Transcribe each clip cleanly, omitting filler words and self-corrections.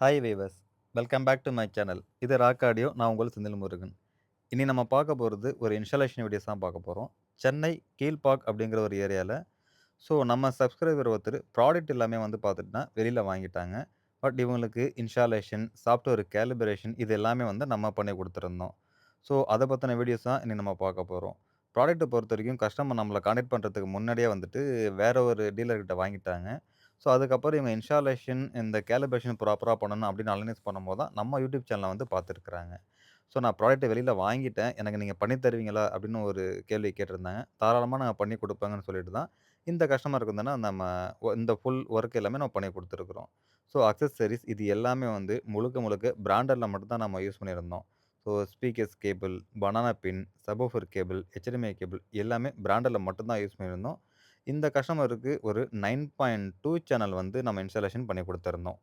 Hi viewers, welcome back to my channel. இது rock audio. நான் உங்கள் செந்தில் முருகன். இனி நம்ம பார்க்க போறது ஒரு இன்ஸ்டாலேஷன் வீடியோஸ் தான் பார்க்க போறோம். சென்னை கீழ்ப்பாக் அப்படிங்கிற ஒரு ஏரியால. ஸோ நம்ம சப்ஸ்கிரைபர் ஒருத்தர் ப்ராடக்ட் எல்லாமே வந்து பார்த்துட்டுனா வெளியில வாங்கிட்டாங்க. பட் இவங்களுக்கு இன்ஸ்டாலேஷன், சாஃப்ட்வேர் கேலிப்ரேஷன் இது எல்லாமே வந்து நம்ம பண்ணி குடுத்துருந்தோம். ஸோ அத பத்தின வீடியோஸ் தான் இனி நம்ம பார்க்க போறோம். ப்ராடக்ட்ட பொறுத்தவரைக்கும் கஸ்டமர் நம்மள கான்டாக்ட் பண்றதுக்கு முன்னாடியே வந்துட்டு வேற ஒரு டீலர் கிட்ட வாங்கிட்டாங்க. ஸோ அதுக்கப்புறம் இவங்க இன்ஸ்டாலேஷன், இந்த கேலிப்ரேஷன் ப்ராப்பரா பண்ணணும் அப்படின்னு அனலைஸ் பண்ணும்போது தான் நம்ம யூடியூப் சேனல வந்து பார்த்துருக்காங்க. ஸோ நான் ப்ராடக்ட்ட வெளியில வாங்கிட்டேன். எனக்கு நீங்க பண்ணி தருவீங்களா? அப்படின்னு ஒரு கேள்வி கேட்டிருந்தாங்க. தாராளமா நாங்க பண்ணி குடுப்பேங்கன்னு சொல்லிட்டு தான் இந்த கஸ்டமருக்கு வந்து நம்ம இந்த ஃபுல் ஒர்க் எல்லாமே நம்ம பண்ணி குடுத்துருக்குறோம். ஸோ அக்சஸரீஸ் இது எல்லாமே வந்து முழுக்க முழுக்க பிராண்டட்ல மட்டும் தான் நம்ம யூஸ் பண்ணியிருந்தோம். ஸோ ஸ்பீக்கர்ஸ் கேபிள், பனானா பின், சப்வூஃபர் கேபிள், HDMI கேபிள் எல்லாமே பிராண்டட்ல மட்டும் தான் யூஸ் பண்ணியிருந்தோம். இந்த கஸ்டமருக்கு ஒரு 9.2 சேனல் வந்து நம்ம இன்ஸ்டாலேஷன் பண்ணி குடுத்திருந்தோம்.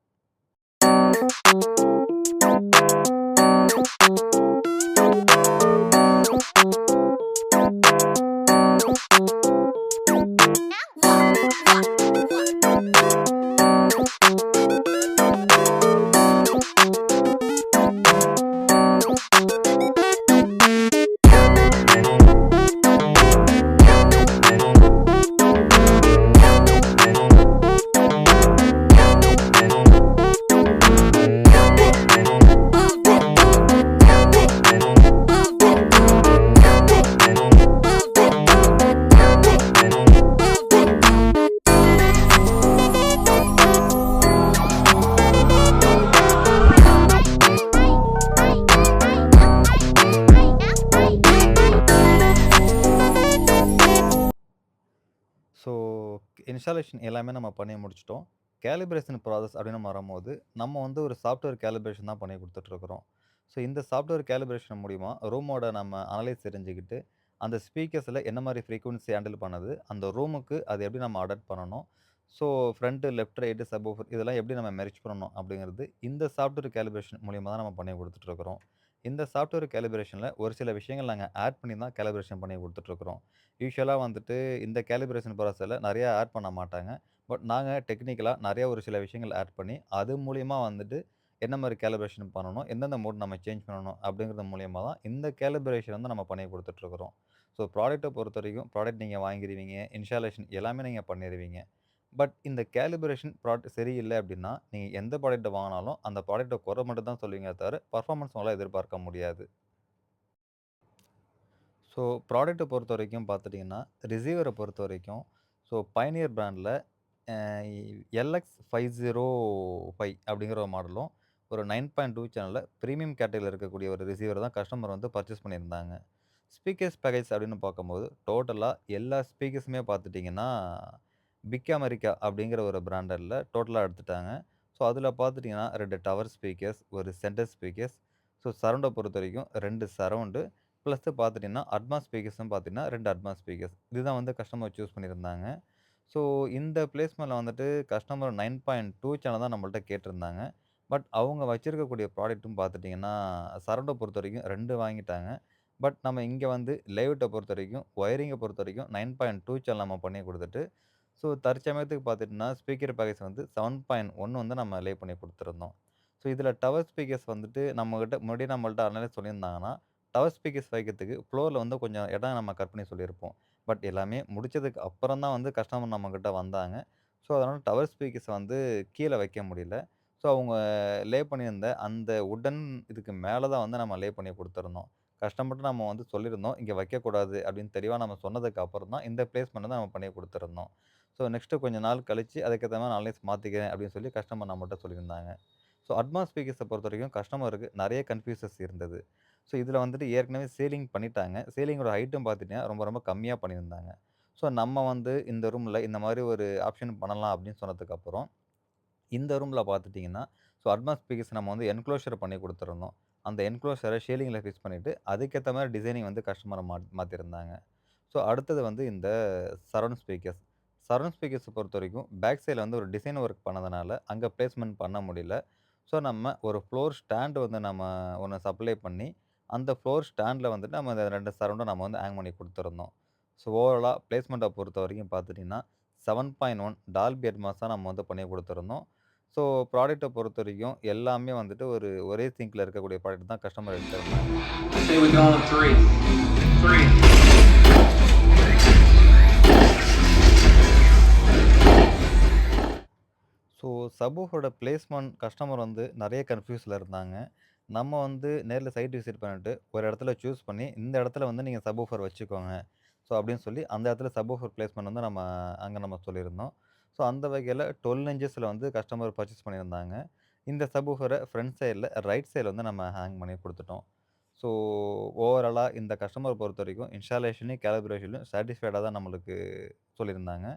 ஸோ இன்ஸ்டாலேஷன் எல்லாமே நம்ம பண்ணி முடிச்சுட்டோம். கேலிப்ரேஷன் ப்ராசஸ் அப்படின்னு வரும்போது, நம்ம வந்து ஒரு சாஃப்ட்வேர் கேலிப்ரேஷன் தான் பண்ணி குடுத்துட்டுருக்குறோம். ஸோ இந்த சாஃப்ட்வேர் கேலிப்ரேஷன் மூலியமா ரூமோட நம்ம அனலைஸ் தெரிஞ்சுக்கிட்டு, அந்த ஸ்பீக்கர்ஸ்ல என்ன மாரி ஃப்ரீக்வன்சி ஹேண்டில் பண்ணுது, அந்த ரூமுக்கு அத எப்படி நம்ம அடாப்ட் பண்ணணும், so front, left, right, subwoofer இதெல்லாம் எப்படி நம்ம மெர்ஜ் பண்ணணும் அப்படிங்கிறது, இந்த சாஃப்ட்வேர் கேலிப்ரேஷன் மூலியமா தான் நம்ம பண்ணி குடுத்துட்டுருக்குறோம். இந்த சாஃப்ட்வேர் கேலிப்ரேஷன்ல ஒரு சில விஷயங்கள் நாங்க ஆட் பண்ணி தான் கேலிப்ரேஷன் பண்ணி குடுத்துட்டுருக்குறோம். யூசுவலா வந்துட்டு இந்த கேலிப்ரேஷன் ப்ராசஸ்ல நெறைய ஆட் பண்ண மாட்டாங்க. பட் நாங்க டெக்னிக்கலா நெறைய ஒரு சில விஷயங்கள் ஆட் பண்ணி, அது மூலியமா வந்துட்டு என்ன மாரி கேலிப்ரேஷன் பண்ணணும், எந்தெந்த மோட் நம்ம சேஞ்ச் பண்ணணும் அப்படிங்கிறது மூலியமா தான் இந்த கேலிப்ரேஷன் வந்து நம்ம பண்ணி குடுத்துட்டுருக்குறோம். ஸோ ப்ராடக்ட்ட பொறுத்தவரைக்கும் ப்ராடக்ட் நீங்க வாங்கிருவீங்க, இன்ஸ்டாலேஷன் எல்லாமே நீங்க பண்ணிருவீங்க. பட் இந்த கேலிப்ரேஷன் ப்ராடக்ட் சரியில்ல அப்படின்னா, நீங்க எந்த ப்ராடக்ட்ட வாங்குனாலும் அந்த ப்ராடக்ட்ட குறை மட்டும் தான் சொல்லுவீங்களே தவிர, பெர்ஃபார்மன்ஸ் உங்களால எதிர்பார்க்க முடியாது. ஸோ ப்ராடக்ட்ட பொறுத்தவரைக்கும் பார்த்துட்டீங்கன்னா, ரிசீவர பொறுத்தவரைக்கும், ஸோ பயனியர் பிராண்ட்ல அ LX505 அப்படிங்கிற ஒரு மாடலும், ஒரு 9.2 சேனல்ல பிரீமியம் கேட்டகரில இருக்கக்கூடிய ஒரு ரிசீவர் தான் கஸ்டமர் வந்து பர்ச்சேஸ் பண்ணியிருந்தாங்க. ஸ்பீக்கர்ஸ் பேக்கேஜ் அப்படின்னு பார்க்கும்போது, டோட்டலா எல்லா ஸ்பீக்கர்ஸுமே பார்த்துட்டீங்கன்னா, பிக் அமெரிக்கா அப்படிங்கிற ஒரு பிராண்டட்ல டோட்டலா எடுத்துட்டாங்க. ஸோ அதில பார்த்துட்டீங்கன்னா, 2 டவர் ஸ்பீக்கர்ஸ், ஒரு சென்டர் ஸ்பீக்கர்ஸ், ஸோ சரவுண்ட பொறுத்தவரைக்கும் 2 சரவுண்டு ப்ளஸ் பார்த்துட்டீங்கன்னா, அட்வான்ஸ் ஸ்பீக்கர்ஸும் பார்த்தீங்கன்னா 2 அட்வான்ஸ் ஸ்பீக்கர்ஸ். இதுதான் வந்து கஸ்டமர் சூஸ் பண்ணியிருந்தாங்க. ஸோ இந்த பிளேஸ்மெண்ட்ல வந்துட்டு கஸ்டமர் 9.2 சேனல் தான் நம்மள்ட்ட கேட்டிருந்தாங்க. பட் அவங்க வச்சிருக்கக்கூடிய ப்ராடக்ட்டும் பார்த்துட்டீங்கன்னா, சரவுண்ட பொறுத்தவரைக்கும் 2 வாங்கிட்டாங்க. பட் நம்ம இங்க வந்து லேஅவுட்ட பொறுத்தவரைக்கும், ஒயரிங்க பொறுத்தவரைக்கும் 9.2 சேனல் நம்ம பண்ணி குடுத்துட்டு, ஸோ தற்சமயத்துக்கு பார்த்துட்டீங்கன்னா, ஸ்பீக்கர் பேக்கேஜ் வந்து 7.1 வந்து நம்ம லே பண்ணி குடுத்துருந்தோம். ஸோ இதில டவர் ஸ்பீக்கர்ஸ் வந்துட்டு நம்மகிட்ட முன்னாடியே நம்மள்ட்ட அனலைஸ் சொல்லியிருந்தாங்கன்னா, டவர் ஸ்பீக்கர்ஸ் வைக்கிறதுக்கு ஃப்ளோர்ல வந்து கொஞ்சம் இடம் நம்ம கட் பண்ணி சொல்லியிருப்போம். பட் எல்லாமே முடிச்சதுக்கு அப்புறம் தான் வந்து கஸ்டமர் நம்மகிட்ட வந்தாங்க. ஸோ அதனால டவர் ஸ்பீக்கர்ஸ் வந்து கீழ வைக்க முடியல. ஸோ அவங்க லே பண்ணியிருந்த அந்த வுட்டன் இதுக்கு மேல தான் வந்து நம்ம லே பண்ணி குடுத்துருந்தோம். கஸ்டமர்ட்ட நம்ம வந்து சொல்லியிருந்தோம். இங்க வைக்கக்கூடாது அப்படின்னு தெளிவா நம்ம சொன்னதுக்கு அப்புறம் தான் இந்த பிளேஸ்மெண்ட் தான் நம்ம பண்ணி குடுத்துருந்தோம். ஸோ நெக்ஸ்ட்டு கொஞ்ச நாள் கழிச்சு அதுக்கேத்த மாரி அனலைஸ் மாத்திக்கிறேன் அப்படின்னு சொல்லி கஸ்டமர் நம்மட்ட சொல்லியிருந்தாங்க. ஸோ அட்வான்ஸ் ஸ்பீக்கர்ஸ பொறுத்தவரைக்கும் கஸ்டமருக்கு நெறைய கன்ஃப்யூசஸ் இருந்தது. ஸோ இதில வந்துட்டு ஏற்கனவே சீலிங் பண்ணிட்டாங்க. சீலிங்கோட ஹைட்டும் பார்த்துட்டீங்கன்னா, ரொம்ப ரொம்ப கம்மியா பண்ணியிருந்தாங்க. ஸோ நம்ம வந்து இந்த ரூம்ல இந்த மாரி ஒரு ஆப்ஷன் பண்ணலாம் அப்படின்னு சொன்னதுக்கப்புறம், இந்த ரூம்ல பார்த்துட்டீங்கன்னா, ஸோ அட்வான்ஸ் ஸ்பீக்கர்ஸ் நம்ம வந்து என்க்ளோஷர் பண்ணி குடுத்துருந்தோம். அந்த என்க்ளோஷர ஷீலிங்ல ஃபிக்ஸ் பண்ணிட்டு, அதுக்கேத்த மாரி டிசைனிங் வந்து கஸ்டமர் மாத்திருந்தாங்க. ஸோ அடுத்தது வந்து இந்த சரவுண்ட் ஸ்பீக்கர்ஸ். சரவுண்ட் ஸ்பீக்கர்ஸ பொறுத்தவரைக்கும், பேக் சைட்ல வந்து ஒரு டிசைன் ஒர்க் பண்ணதுனால, அங்க பிளேஸ்மென்ட் பண்ண முடியல. ஸோ நம்ம ஒரு ஃப்ளோர் ஸ்டாண்ட் வந்து நம்ம ஒண்ணு சப்ளை பண்ணி, அந்த ஃப்ளோர் ஸ்டாண்ட்ல வந்துட்டு நம்ம இந்த 2 சரவுண்டும் நம்ம வந்து ஹேங் பண்ணி குடுத்துருந்தோம். ஸோ ஓவராலா பிளேஸ்மெண்ட்ட பொறுத்தவரைக்கும் பார்த்துட்டீங்கன்னா, 7.1 டால்பி அட்மாஸ் தான் நம்ம வந்து பண்ணி குடுத்துருந்தோம். ஸோ ப்ராடக்ட்ட பொறுத்தவரைக்கும் எல்லாமே வந்துட்டு ஒரே சிங்க்ல இருக்கக்கூடிய ப்ராடக்ட் தான் கஸ்டமர் எடுத்திருந்தாங்க. I say we go on three. Three. So சப்வூஃபரோட பிளேஸ்மெண்ட் கஸ்டமர் வந்து நெறைய கன்ஃப்யூஸ்ல இருந்தாங்க. நம்ம வந்து நேர்ல சைட் விசிட் பண்ணிட்டு, ஒரு இடத்துல சூஸ் பண்ணி, இந்த இடத்துல வந்து நீங்க சப்வூஃபர் வச்சுக்கோங்க. ஸோ அப்படின்னு சொல்லி அந்த இடத்துல சப்வூஃபர் பிளேஸ்மெண்ட் வந்து நம்ம சொல்லியிருந்தோம். ஸோ அந்த வகையில 12 இன்ச்சஸ்ல வந்து கஸ்டமர் பர்ச்சேஸ் பண்ணியிருந்தாங்க. இந்த சப்வூஃபர ஃப்ரண்ட் சைட்ல ரைட் சைட்ல வந்து நம்ம ஹேங் பண்ணி குடுத்துட்டோம். ஸோ ஓவராலா இந்த கஸ்டமர் பொறுத்தவரைக்கும் இன்ஸ்டாலேஷனையும், கேலிப்ரேஷன்லயும் சாட்டிஸ்ஃபைடா தான் நம்மளுக்கு சொல்லியிருந்தாங்க.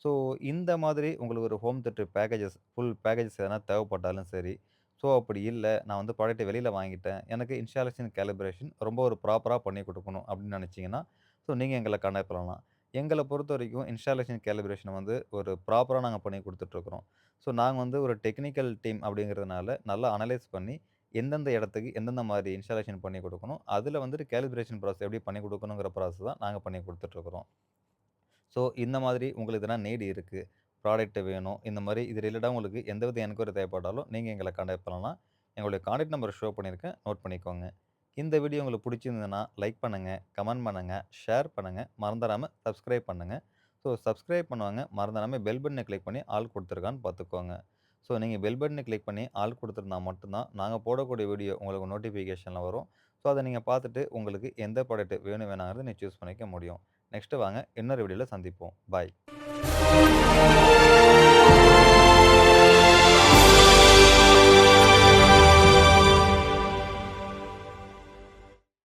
ஸோ இந்த மாதிரி உங்களுக்கு ஒரு home theatre packages, full packages எதனா தேவைப்பட்டாலும் சரி, ஸோ அப்படி இல்ல, நான் வந்து ப்ராடக்ட்ட வெளியில வாங்கிட்டேன். எனக்கு இன்ஸ்டாலேஷன், கேலிப்ரேஷன் ரொம்ப ஒரு ப்ராப்பரா பண்ணி குடுக்கணும் அப்படின்னு நெனச்சீங்கன்னா, ஸோ நீங்க எங்கள கான்டாக்ட் பண்ணலாம். எங்கள பொறுத்தவரைக்கும் இன்ஸ்டாலேஷன், கேலிப்ரேஷன் வந்து ஒரு ப்ராப்பரா நாங்க பண்ணி குடுத்துட்டுருக்குறோம். ஸோ நாங்க வந்து ஒரு டெக்னிக்கல் டீம் அப்படிங்கிறதுனால, நல்லா அனலைஸ் பண்ணி, எந்தெந்த இடத்துக்கு எந்தெந்த மாரி இன்ஸ்டாலேஷன் பண்ணி குடுக்கணும், அதுல வந்துட்டு கேலிப்ரேஷன் ப்ராசஸ் எப்படி பண்ணி குடுக்கணுங்கிற ப்ராசஸ் தான் நாங்க பண்ணி குடுத்துட்டுருக்குறோம். ஸோ, இந்த மாதிரி உங்களுக்கு எதனா நீட் இருக்கு. ப்ராடக்ட் வேணும். இந்த மாரி இது ரிலேட்டடா உங்களுக்கு எந்தவித என்கொயரி தேவைப்பட்டாலும், நீங்க எங்கள கான்டாக்ட் பண்ணலாம். எங்களுடைய கான்டாக்ட் நம்பர் ஷோ பண்ணியிருக்கேன். நோட் பண்ணிக்கோங்க. இந்த வீடியோ உங்களுக்கு புடிச்சிருந்ததுன்னா, லைக் பண்ணுங்க, கமெண்ட் பண்ணுங்க, ஷேர் பண்ணுங்க. மறந்துறாம சப்ஸ்கிரைப் பண்ணுங்க. ஸோ, சப்ஸ்கிரைப் பண்ணுவாங்க. மறந்துறாம பெல் பட்டன கிளிக் பண்ணி ஆல் குடுத்துருக்கான்னு பார்த்துக்கோங்க. ஸோ, நீங்க பெல் பட்டன கிளிக் பண்ணி ஆல் குடுத்துருந்தா மட்டும் தான், நாங்க போடக்கூடிய வீடியோ உங்களுக்கு நோட்டிஃபிகேஷன்ல வரும். ஸோ, அத நீங்க பார்த்துட்டு உங்களுக்கு எந்த ப்ராடக்ட் வேணும் வேணாங்கிறத நீங்க சூஸ் பண்ணிக்க முடியும். நெக்ஸ்ட் வாங்க இன்னொரு வீடியோல சந்திப்போம். பாய்.